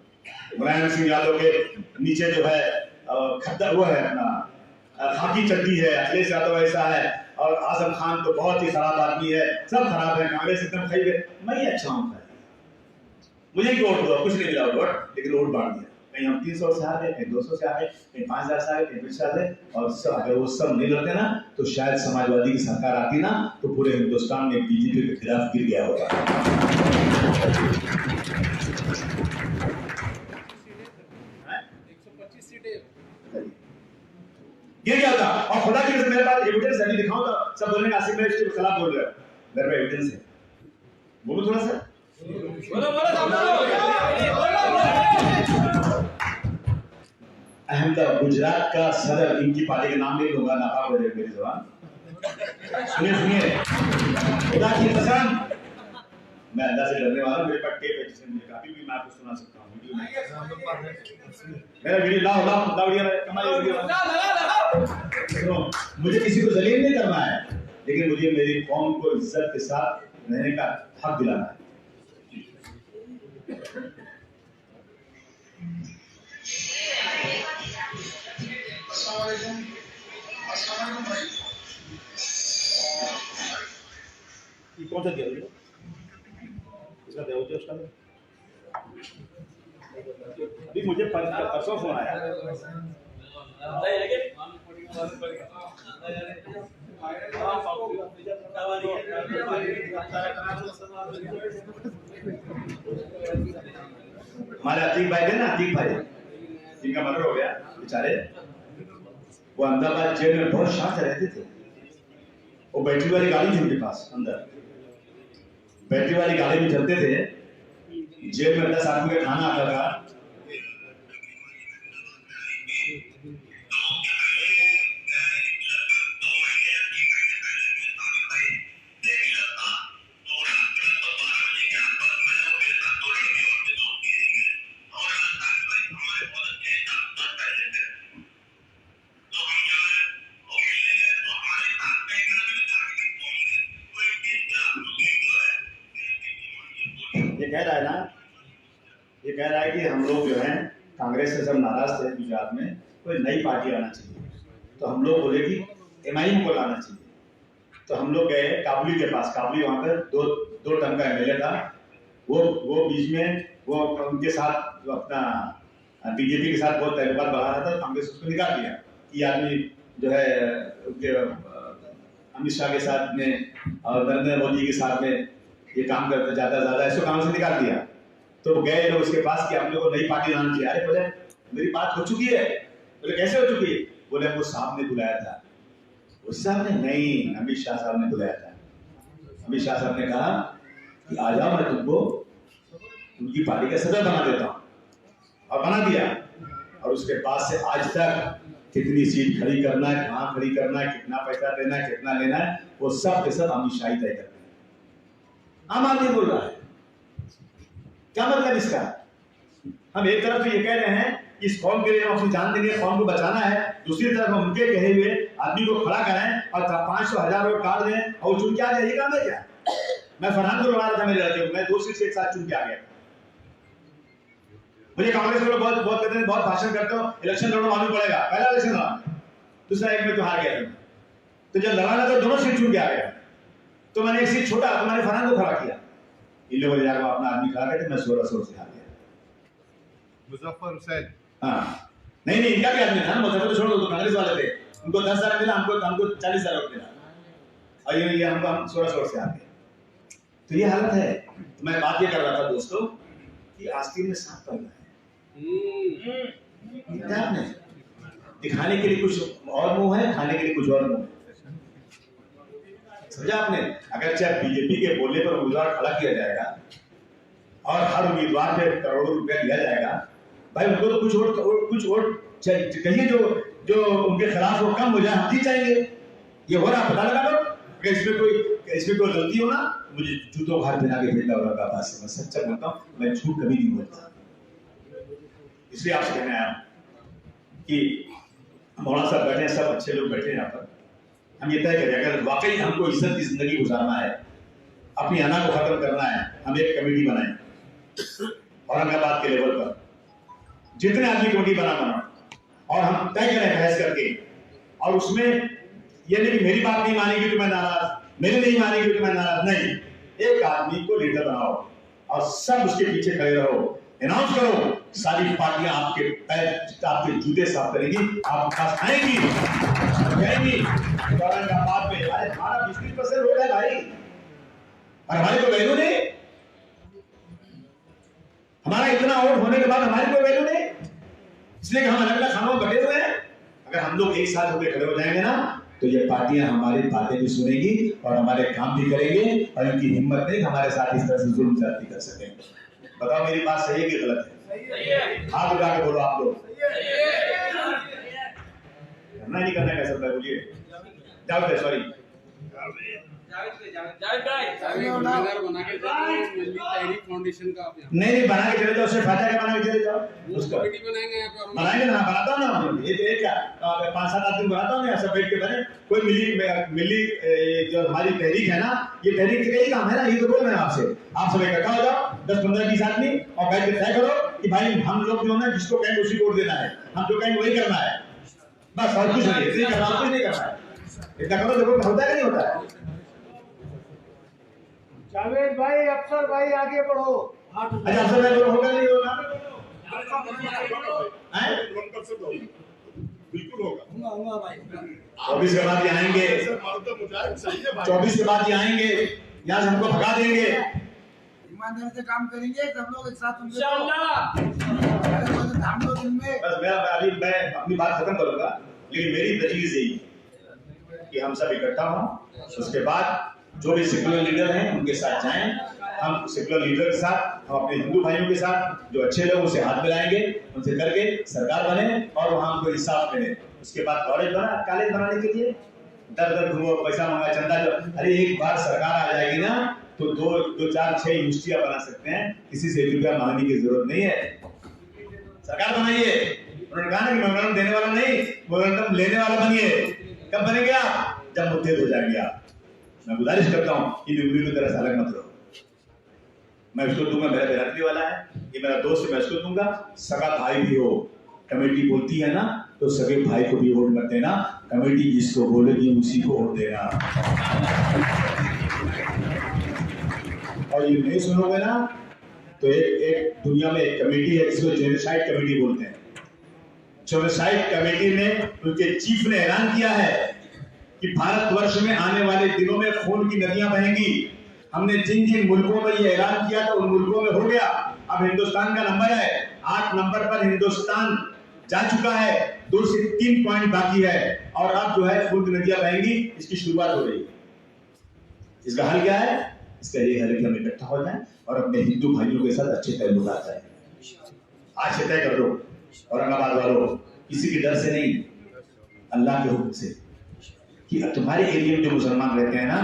मुलायम सिंह यादव के नीचे जो है खद्दा हुआ है अपना खाकी चड्डी है, अखिलेश यादव ऐसा है, और आजम खान तो बहुत ही खराब आदमी है, सब खराब है, कांग्रेस एकदम खरीद है। मैं ही अच्छा हूँ, मुझे ही वोट दो, कुछ नहीं मिला वोट, लेकिन वोट बांट दिया। कहीं हम 300 से आ गए, कहीं 200 से आ गए, कहीं 5000 से आ गए, कहीं 20 से आ गए, और सब अगर वो सब नहीं लड़ते ना तो शायद समाजवादी की सरकार आती ना तो पूरे हिंदुस्तान में बीजेपी के खिलाफ गिर गया होगा। 125 सीटें गिर गया था। और खुदा की कसम मेरे पास एविडेंस है, दिखाऊं तो सब बोलेंगे आसिफ भाई इसके खिलाफ बोल रहे हो, मेरे पास एविडेंस है। बोलो थोड़ा सा, अहमदाबाद गुजरात का सदर, इनकी पार्टी का नाम नहीं लूंगा, नापाक हो जाएगी मेरी जबान। सुनिए खुदा की कसम, मैं अल्लाह से डरने वाला, मेरे पास टेप है जिसमें मुझे काफी भी मैं आपको सुना सकता हूँ। वीडियो मेरा वीडियो लाओ वीडियो। मुझे किसी को जलील नहीं करना है, लेकिन मुझे मेरी कौम को इज्जत के साथ रहने का हक दिलाना है। कौन सा दिया इसका दिया उसका अभी मुझे परसों फोन आया। हमारे अतीक भाई थे ना, अतीक भाई जिनका मर्डर हो गया बेचारे, वो अहमदाबाद जेल में बहुत शांत रहते थे। वो बैटरी वाली गाड़ी थी उनके पास, अंदर बैटरी वाली गाड़ी में चलते थे। जेल में 10 आदमी का खाना आता था। ये कह रहा है कि हम लोग जो हैं कांग्रेस से सब नाराज थे गुजरात में, कोई नई पार्टी आना चाहिए। तो हम लोग बोले कि एमआईएम को लाना चाहिए। तो हम लोग गए काबुली के पास, काबुली वहाँ पर दो टर्म का एमएलए था। वो बीच में वो उनके साथ जो अपना बीजेपी के साथ बहुत तहलुकात बढ़ा रहा था। कांग्रेस उसको निकाल दिया कि आदमी जो है उनके अमित शाह के साथ में और नरेंद्र मोदी के साथ में ये काम करते ज्यादा ऐसे काम से निकाल दिया। तो गए लोग उसके पास कि हम लोग को नई पार्टी लानी चाहिए। अरे बोले मेरी बात हो चुकी है। बोले कैसे हो चुकी है? बोले वो साहब ने बुलाया था। उस साहब ने नहीं, अमित शाह साहब ने बुलाया था। अमित शाह साहब ने कहा कि आ जाओ, मैं तुमको उनकी पार्टी का सदर बना देता हूँ, और बना दिया। और उसके बाद से आज तक कितनी सीट खड़ी करना है, कहाँ खड़ी करना है, कितना पैसा देना है, कितना लेना है, वो सब के सब अमित शाह ही तय करते हैं। आम आदमी बोल रहा है, क्या मतलब इसका? हम एक तरफ तो ये कह रहे हैं कि इस कौम के लिए हम अपनी जान देंगे, कौम को बचाना है, दूसरी तरफ हम उनके कहे हुए आदमी को खड़ा करें और 500,000 वोट काट दें और चुन के आ जाए। ये काम है क्या? मैं फरहान को लड़ा रहा था मेरे लड़के को, मैं 2 सीट से एक साथ चुन के आ गया। मुझे कांग्रेस के लोग बहुत कहते हैं, बहुत भाषण करते हो, इलेक्शन लड़ो मालूम पड़ेगा। पहला इलेक्शन लड़ा, दूसरा एक में तो हार गया। तो जब लड़ाना तो दोनों सीट चुन के आ गया। तो मैंने एक सीट छोड़ा, तो मैंने फरहान को खड़ा किया। इन लोगों ने जाकर अपना आदमी खड़ा करके मैं 16 से हार गया। मुजफ्फर हुसैन, हाँ नहीं इनका भी आदमी था ना, मुजफ्फर तो छोड़ दो, तो कांग्रेस वाले थे। उनको 10,000 मिला, हमको 40,000 वोट मिला, और ये हमको हम 16 से हार गए। तो ये हालत है। तो मैं बात ये कर रहा था दोस्तों कि आस्तीन में सांप पल रहा है। दिखाने के लिए कुछ और मुंह है, खाने के लिए कुछ और मुंह है। समझा आपने? अगर चाहे बीजेपी के बोलने पर उम्मीदवार खड़ा किया जाएगा और हर उम्मीदवार पे करोड़ों रुपया दिया जाएगा, भाई उनको तो कुछ वोट कहिए जो उनके खिलाफ वो कम हो जाए, हम जीत जाएंगे। ये हो रहा, पता लगा लो। इसमें कोई गलती हो ना, मुझे जूतों घर पहना के भेजना होगा। बात से मैं सच्चा बोलता हूँ, मैं झूठ कभी नहीं बोलता। इसलिए आपसे कहना आया कि मौलाना साहब बैठे हैं, सब अच्छे लोग बैठे हैं यहाँ पर। हम ये तय करें, अगर वाकई हमको इज्जत की जिंदगी गुजारना है, अपनी अना को खत्म करना है, हम एक कमेटी बनाएं औरंगाबाद के लेवल पर, जितने आदमी कमेटी बना और हम तय करें बहस करके, और उसमें ये नहीं कि मेरी बात नहीं मानेगी तो मैं नाराज, मेरी नहीं मानेगी तो मैं नाराज, नहीं। एक आदमी को लीडर बनाओ और सब उसके पीछे खड़े रहो, अनाउंस करो, सारी पार्टियां आपके पैर, आपके जूते साफ करेंगी, आपके पास आएंगी, कहेंगी औरंगाबाद में अरे हमारा 20% वोट है भाई, और हमारी कोई वैल्यू नहीं, हमारा इतना वोट होने के बाद हमारी कोई वैल्यू नहीं, इसलिए हम अलग अलग खानों में बटे हुए हैं। अगर हम लोग एक साथ होकर खड़े हो जाएंगे ना, तो ये पार्टियां हमारी बातें भी सुनेंगी और हमारे काम भी करेंगे, और इनकी हिम्मत नहीं हमारे साथ इस तरह से जुल्म ज्यादती कर सकेंगे। बताओ मेरी बात सही है कि गलत है? हाथ उठा के बोलो आप लोग। करना नहीं करना कैसे होता है बोलिए? जावेद सॉरी नहीं बना के चले जाओ, उससे फायदा क्या, बना के चले जाओ, उसका बनाएंगे ना, बनाता हूँ ना, ये क्या 5-7 आदमी बनाता हूँ ना, सब बैठ के बने, कोई मिली जो हमारी तहरीक है ना, ये तहरीक का यही काम है ना, ये तो बोल रहे हैं आपसे, आप सब इकट्ठा हो जाओ 10-15-20 आदमी और बैठ के तय करो कि भाई हम लोग जो है जिसको कहेंगे उसी को वोट देना है, हम जो कहेंगे वही करना है, बस और कुछ नहीं, कुछ नहीं करना है, इतना करो, देखो होता है कि नहीं होता है? जावेद भाई, अफसर भाई आगे बढ़ो। अच्छा अफसर भाई बोलो, होगा नहीं होगा? बिल्कुल होगा। 24 के बाद ये आएंगे, 24 के बाद ये आएंगे, यहाँ से हमको भगा देंगे। ईमानदारी से काम करेंगे सब लोग एक साथ, हम लोग दिन में। बस मैं अपनी बात खत्म करूंगा, लेकिन मेरी तजवीज़ यही है कि हम सब इकट्ठा हों, उसके बाद जो भी सेकुलर लीडर हैं उनके साथ जाएं, हम सेकुलर लीडर के साथ, हम अपने हिंदू भाइयों के साथ जो अच्छे लोग उनसे हाथ मिलाएंगे, उनसे करके सरकार बने और वहां हमको इंसाफ मिले। उसके बाद कॉलेज बनाने के लिए दर दर घूमो, पैसा मांगा, चंदा दो, अरे एक बार सरकार आ जाएगी ना तो 2-4-6 यूनिवर्सिटियां बना सकते हैं, किसी से रुपया मांगने की जरूरत नहीं है। सरकार बनाइए, उन्होंने कहा ना कि मेमोरेंडम देने वाला नहीं, मेमोरेंडम लेने वाला बनिए। कब बनेंगे आप? जब मुद्दे हो जाएंगे आप। मैं गुजारिश करता हूँ कि उम्मीद की तरह से अलग मत रहो, मैं उसको दूंगा, मेरा बेरादरी वाला है, ये मेरा दोस्त है, मैं उसको दूंगा, सगा भाई भी हो, कमेटी बोलती है ना तो सगे भाई को भी वोट मत देना, कमेटी जिसको बोलेगी उसी को वोट देना, और ये नहीं सुनोगे ना तो एक दुनिया में एक कमेटी है जिसको जेनोसाइड कमेटी बोलते हैं। जेनोसाइड कमेटी ने उनके चीफ ने ऐलान किया है कि भारतवर्ष में आने वाले दिनों में खून की नदियां बहेंगी। हमने जिन जिन मुल्कों में ये ऐलान किया था उन मुल्कों में हो गया, अब हिंदुस्तान का नंबर है, 8 नंबर पर हिंदुस्तान जा चुका है, 2 से 3 पॉइंट बाकी है, और अब जो है खून की नदियां बहेंगी, इसकी शुरुआत हो रही है। इसका हल क्या है? इसका ये हल है कि हम इकट्ठा हो जाएं और अपने हिंदू भाइयों के साथ अच्छे ताल्लुकात है। आज से तय कर दो औरंगाबाद वालों, किसी के डर से नहीं, अल्लाह के हुक्म से, कि तुम्हारे एरिया में जो मुसलमान रहते हैं ना,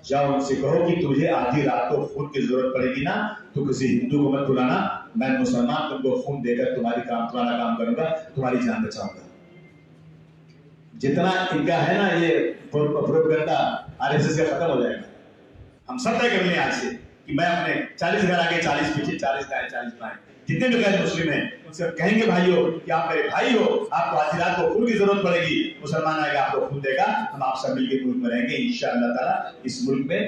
जाओ उनसे कहो कि तुझे आधी रात को खून की जरूरत पड़ेगी ना तो किसी हिंदू को मत बुलाना, मैं मुसलमान तुमको खून देकर तुम्हारा काम करूंगा, तुम्हारी जान बचाऊंगा। जितना इनका है ना ये प्रोपेगेंडा आरएसएस का खत्म हो जाएगा। हम सब तय कर लें आज से कि मैं अपने 40 घर आगे 40 पीछे, 40 दाएं 40 बाएं, जितने भी गैर मुस्लिम हैं उनसे कहेंगे भाइयों कि आप मेरे भाई हो, आपको आधी रात को खून की जरूरत पड़ेगी, मुसलमान आएगा आपको खून देगा, हम आप सब मिलकर मुल्क में रहेंगे इंशाअल्लाह ताला। इस मुल्क में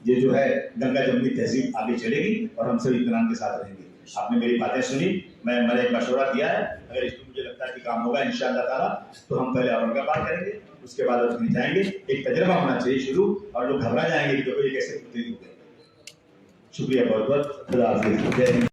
ये जो है गंगा जमुनी तहजीब आगे चलेगी और हम सब इत्मीनान के साथ रहेंगे। आपने मेरी बातें सुनी, मैंने एक मशवरा दिया है, अगर इसको मुझे लगता है कि काम होगा इंशाअल्लाह ताला तो हम पहले औरंगाबाद करेंगे, उसके बाद और कहीं जाएंगे। एक तजर्बा होना चाहिए शुरू, और लोग घबरा जाएंगे कि देखो ये कैसे। शुक्रिया बहुत बहुत, खुदा हाफिज़।